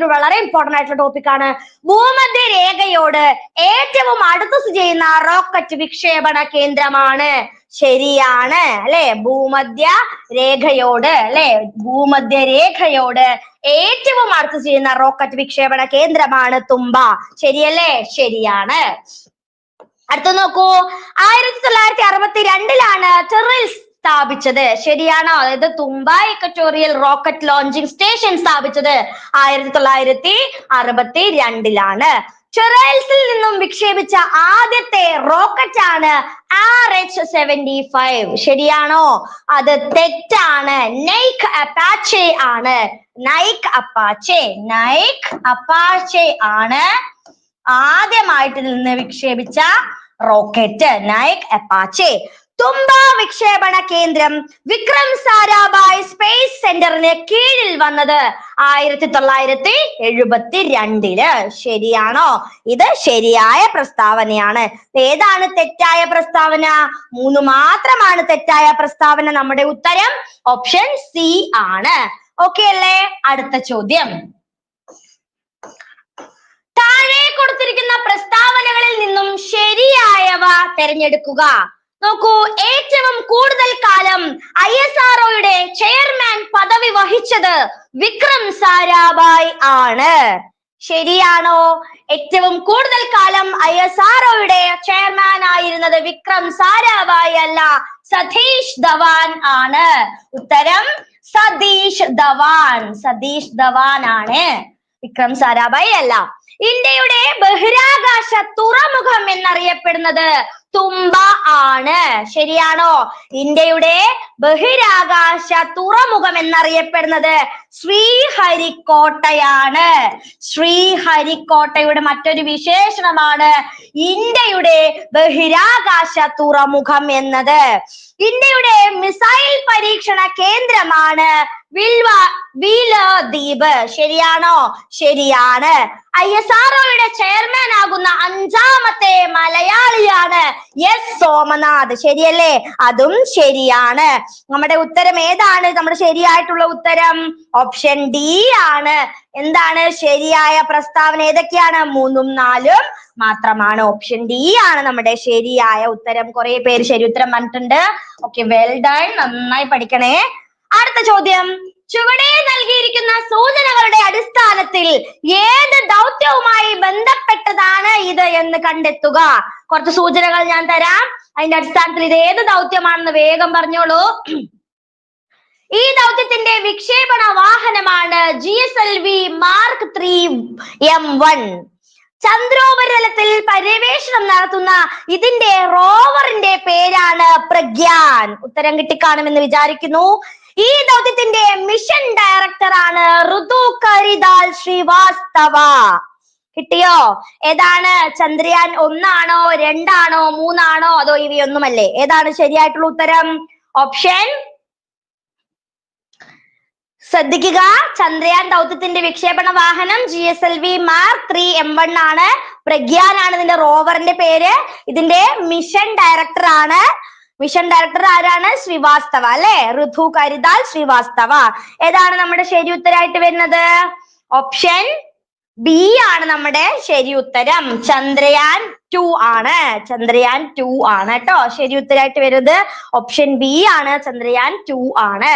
ഒരു വളരെ ഇമ്പോർട്ടന്റ് ആയിട്ടുള്ള ടോപ്പിക് ആണ്. ഭൂമധ്യ രേഖയോട് ഏറ്റവും അടുത്ത് സ്ഥിതി ചെയ്യുന്ന റോക്കറ്റ് വിക്ഷേപണ കേന്ദ്രമാണ്. ശരിയാണ് അല്ലെ, ഭൂമധ്യ രേഖയോട് ഏറ്റവും അടുത്ത് ചെയ്യുന്ന റോക്കറ്റ് വിക്ഷേപണ കേന്ദ്രമാണ് തുമ്പ. ശരിയല്ലേ? ശരിയാണ്. അടുത്ത നോക്കൂ. 1962 ടെറിൽസ് സ്ഥാപിച്ചത്. ശരിയാണോ? അതായത് തുമ്പ ഇക്വറ്റോറിയൽ റോക്കറ്റ് ലോഞ്ചിങ് സ്റ്റേഷൻ സ്ഥാപിച്ചത് 1962 ചെറൈൽസിൽ നിന്നും വിക്ഷേപിച്ച ആദ്യത്തെ റോക്കറ്റ് ആണ് RH-75. ശരിയാണോ? അത് തെറ്റാണ്. നൈക് അപ്പാച്ചെ ആണ്. നൈക് അപ്പാച്ചെ ആണ് ആദ്യമായിട്ട് നിന്ന് വിക്ഷേപിച്ച റോക്കറ്റ്. Nike Apache. തുമ്പ വിക്ഷേപണ കേന്ദ്രം വിക്രം സാരാഭായ് സ്പേസ് സെന്ററിന് കീഴിൽ വന്നത് 1972. ശരിയാണോ? ഇത് ശരിയായ പ്രസ്താവനയാണ്. ഏതാണ് തെറ്റായ പ്രസ്താവന? 3 മാത്രമാണ് തെറ്റായ പ്രസ്താവന. നമ്മുടെ ഉത്തരം ഓപ്ഷൻ സി ആണ്. ഓക്കെ അല്ലേ? അടുത്ത ചോദ്യം. താഴെ കൊടുത്തിരിക്കുന്ന പ്രസ്താവനകളിൽ നിന്നും ശരിയായവ തിരഞ്ഞെടുക്കുക. നോക്കൂ. ഏറ്റവും കൂടുതൽ കാലം ISROയുടെ ചെയർമാൻ പദവി വഹിച്ചത് വിക്രം സാരാഭായ് ആണ്. ശരിയാണോ? ഏറ്റവും കൂടുതൽ കാലം ISROയുടെ ചെയർമാൻ ആയിരുന്നത് വിക്രം സാരാഭായ് അല്ല, സതീഷ് ധവാൻ ആണ്. ഉത്തരം സതീഷ് ധവാൻ ആണ്, വിക്രം സാരാഭായ് അല്ല. ഇന്ത്യയുടെ ബഹിരാകാശ തുറമുഖം എന്നറിയപ്പെടുന്നത് തുമ്പ ആണ്. ശരിയാണോ? ഇന്ത്യയുടെ ബഹിരാകാശ തുറമുഖം എന്നറിയപ്പെടുന്നത് ശ്രീഹരിക്കോട്ടയാണ്. ശ്രീഹരിക്കോട്ടയുടെ മറ്റൊരു വിശേഷണമാണ് ഇന്ത്യയുടെ ബഹിരാകാശ തുറമുഖം എന്നത്. ഇന്ത്യയുടെ മിസൈൽ പരീക്ഷണ കേന്ദ്രമാണ് വീലദ്വീപ്. ശരിയാണോ? ശരിയാണ്. ISROയുടെ ചെയർമാൻ ആകുന്ന 5ാമത്തെ മലയാളിയാണ് S സോമനാഥ്. ശരിയല്ലേ? അതും ശരിയാണ്. നമ്മുടെ ഉത്തരം ഏതാണ്? നമ്മുടെ ശരിയായിട്ടുള്ള ഉത്തരം ഓപ്ഷൻ ഡി ആണ്. എന്താണ് ശരിയായ പ്രസ്താവന? ഏതൊക്കെയാണ്? 3ഉം 4ഉം മാത്രമാണ്. ഓപ്ഷൻ ഡി ആണ് നമ്മുടെ ശരിയായ ഉത്തരം. കുറെ പേര് ശരി ഉത്തരം പറഞ്ഞിട്ടുണ്ട്. Okay, well done. നന്നായി പഠിക്കണേ. അടുത്ത ചോദ്യം. ചുവടെ നൽകിയിരിക്കുന്ന സൂചനകളുടെ അടിസ്ഥാനത്തിൽ ഏത് ദൗത്യവുമായി ബന്ധപ്പെട്ടതാണ് ഇത് എന്ന് കണ്ടെത്തുക. കുറച്ച് സൂചനകൾ ഞാൻ തരാം. അതിന്റെ അടിസ്ഥാനത്തിൽ ഇത് ഏത് ദൗത്യമാണെന്ന് വേഗം പറഞ്ഞോളൂ. ഈ ദൗത്യത്തിന്റെ വിക്ഷേപണ വാഹനമാണ് GSLV Mark 3 M1. ചന്ദ്രോപരിതലത്തിൽ പര്യവേഷണം നടത്തുന്ന ഇതിന്റെ റോവറിന്റെ പേരാണ് പ്രഗ്യാൻ. ഉത്തരം കിട്ടിക്കാണുമെന്ന് വിചാരിക്കുന്നു. ഈ ദൗത്യത്തിന്റെ മിഷൻ ഡയറക്ടർ ആണ് ഋതു കരിദാൽ ശ്രീവാസ്തവ. കിട്ടിയോ? ഏതാണ്? ചന്ദ്രയാൻ 1 ആണോ, 2 ആണോ, 3 ആണോ, അതോ ഇവയൊന്നുമല്ലേ? ഏതാണ് ശരിയായിട്ടുള്ള ഉത്തരം? ഓപ്ഷൻ ശ്രദ്ധിക്കുക. ചന്ദ്രയാൻ ദൗത്യത്തിന്റെ വിക്ഷേപണ വാഹനം GSLV Mark 3 M1 ആണ്. പ്രഗ്യാൻ ആണ് ഇതിന്റെ റോവറിന്റെ പേര്. ഇതിന്റെ മിഷൻ ഡയറക്ടർ ആണ് മിഷൻ ഡയറക്ടർ ആരാണ്? ശ്രീവാസ്തവ അല്ലെ? ഋതു കരിതാൽ ശ്രീവാസ്തവ. ഏതാണ് നമ്മുടെ ശരി ഉത്തരായിട്ട് വരുന്നത്? ഓപ്ഷൻ ബി ആണ് നമ്മുടെ ശരി ഉത്തരം. ചന്ദ്രയാൻ 2 ആണ്. ചന്ദ്രയാൻ 2 ആണ് കേട്ടോ ശരി ഉത്തരായിട്ട് വരുന്നത്. ഓപ്ഷൻ ബി ആണ്. ചന്ദ്രയാൻ 2 ആണ്.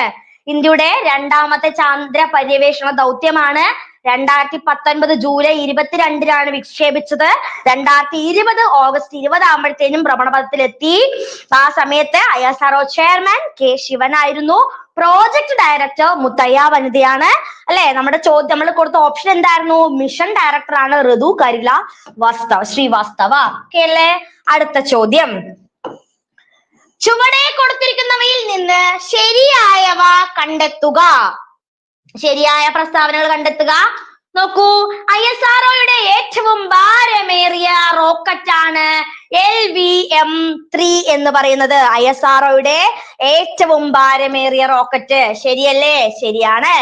ഇന്ത്യയുടെ രണ്ടാമത്തെ ചാന്ദ്ര പര്യവേഷണ ദൗത്യമാണ് 2019 ജൂലൈ 22-നാണ് വിക്ഷേപിച്ചത്. 2020 ഓഗസ്റ്റ് 20 ആകുമ്പോഴത്തേനും ഭ്രമണപഥത്തിലെത്തി. ആ സമയത്ത് ISRO ചെയർമാൻ കെ ശിവനായിരുന്നു. പ്രോജക്ട് ഡയറക്ടർ മുത്തയ്യ വനിതയാണ് അല്ലെ? നമ്മുടെ ചോദ്യം നമ്മൾ കൊടുത്ത ഓപ്ഷൻ എന്തായിരുന്നു? മിഷൻ ഡയറക്ടർ ആണ് ഋതു കരില ശ്രീവാസ്തവ. ഓക്കെ അല്ലേ? അടുത്ത ചോദ്യം, ചുവടെ കൊടുത്തിരിക്കുന്നവയിൽ നിന്ന് ശരിയായവ കണ്ടെത്തുക. ശരിയായ പ്രസ്താവനകൾ കണ്ടെത്തുക. നോക്കൂ, ISROയുടെ ഏറ്റവും ഭാരമേറിയ റോക്കറ്റ് ആണ് LVM-3 എന്ന് പറയുന്നത്. ISROയുടെ ഏറ്റവും ഭാരമേറിയ റോക്കറ്റ്. ശരിയല്ലേ? ശരിയാണ്.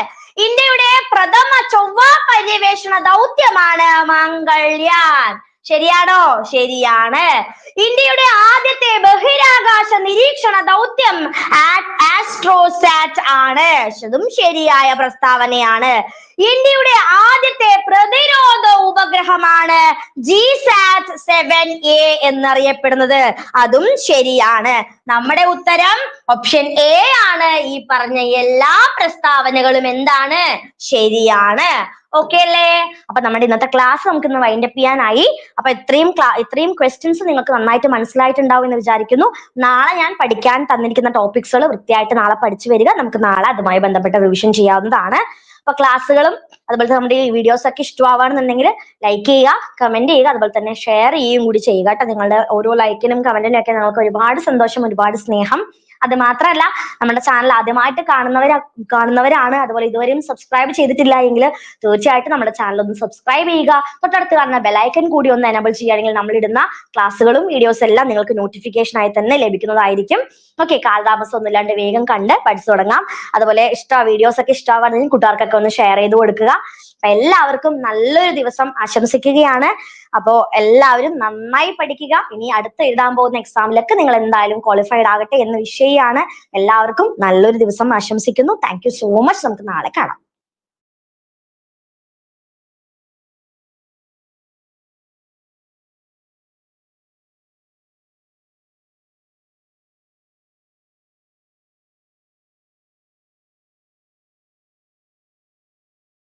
ഇന്ത്യയുടെ പ്രഥമ ചൊവ്വ പര്യവേഷണ ദൗത്യമാണ് മംഗൾയാൻ. ശരിയാണോ? ശരിയാണ്. ഇന്ത്യയുടെ ആദ്യത്തെ ബഹിരാകാശ നിരീക്ഷണ ദൗത്യം ആസ്ട്രോസാറ്റ് ആണ്. അതും ശരിയായ പ്രസ്താവനയാണ്. ഇന്ത്യയുടെ ആദ്യത്തെ പ്രതിരോധ ഉപഗ്രഹമാണ് GSAT-7A എന്നറിയപ്പെടുന്നത്. അതും ശരിയാണ്. നമ്മുടെ ഉത്തരം ഓപ്ഷൻ എ ആണ്. ഈ പറഞ്ഞ എല്ലാ പ്രസ്താവനകളും എന്താണ്? ശരിയാണ്. ഓക്കെ അല്ലേ? അപ്പൊ നമ്മുടെ ഇന്നത്തെ ക്ലാസ് നമുക്ക് ഇന്ന് വൈൻഡപ്പ് ചെയ്യാനായി. അപ്പൊ ഇത്രയും ക്വസ്റ്റ്യൻസ് നിങ്ങൾക്ക് നന്നായിട്ട് മനസ്സിലായിട്ടുണ്ടാവും എന്ന് വിചാരിക്കുന്നു. നാളെ ഞാൻ പഠിക്കാൻ തന്നിരിക്കുന്ന ടോപ്പിക്സുകൾ വൃത്തിയായിട്ട് നാളെ പഠിച്ചു വരിക. നമുക്ക് നാളെ അതുമായി ബന്ധപ്പെട്ട റിവിഷൻ ചെയ്യാവുന്നതാണ്. അപ്പൊ ക്ലാസ്സുകളും അതുപോലെ നമ്മുടെ ഈ വീഡിയോസ് ഒക്കെ ഇഷ്ടമാവുകയാണെന്നുണ്ടെങ്കിൽ ലൈക്ക് ചെയ്യുക, കമന്റ് ചെയ്യുക, അതുപോലെ തന്നെ ഷെയർ ചെയ്യുകയും കൂടി ചെയ്യുക കേട്ടോ. നിങ്ങളുടെ ഓരോ ലൈക്കിനും കമന്റിനും ഒക്കെ നമുക്ക് ഒരുപാട് സന്തോഷം, ഒരുപാട് സ്നേഹം. അത് മാത്രമല്ല, നമ്മുടെ ചാനൽ ആദ്യമായിട്ട് കാണുന്നവരാണ്, അതുപോലെ ഇതുവരെയും സബ്സ്ക്രൈബ് ചെയ്തിട്ടില്ല എങ്കിൽ തീർച്ചയായിട്ടും നമ്മുടെ ചാനൽ ഒന്ന് സബ്സ്ക്രൈബ് ചെയ്യുക. തൊട്ടടുത്ത് കാണുന്ന ബെലൈക്കൻ കൂടി ഒന്ന് എനേബിൾ ചെയ്യുകയാണെങ്കിൽ നമ്മളിടുന്ന ക്ലാസ്സുകളും വീഡിയോസ് എല്ലാം നിങ്ങൾക്ക് നോട്ടിഫിക്കേഷൻ ആയി തന്നെ ലഭിക്കുന്നതായിരിക്കും. ഓക്കെ, കാലതാമസം ഒന്നും ഇല്ലാണ്ട് വേഗം കണ്ട് പഠിച്ചു തുടങ്ങാം. അതുപോലെ വീഡിയോസ് ഒക്കെ ഇഷ്ടമാവുകയാണെങ്കിൽ കൂട്ടുകാർക്കൊക്കെ ഒന്ന് ഷെയർ ചെയ്ത് കൊടുക്കുക. അപ്പൊ എല്ലാവർക്കും നല്ലൊരു ദിവസം ആശംസിക്കുകയാണ്. അപ്പോ എല്ലാവരും നന്നായി പഠിക്കുക. ഇനി അടുത്ത് എഴുതാൻ പോകുന്ന എക്സാമിലൊക്കെ നിങ്ങൾ എന്തായാലും ക്വാളിഫൈഡ് ആകട്ടെ എന്ന വിഷയമാണ്. എല്ലാവർക്കും നല്ലൊരു ദിവസം ആശംസിക്കുന്നു. Thank you so much. നമുക്ക് നാളെ കാണാം.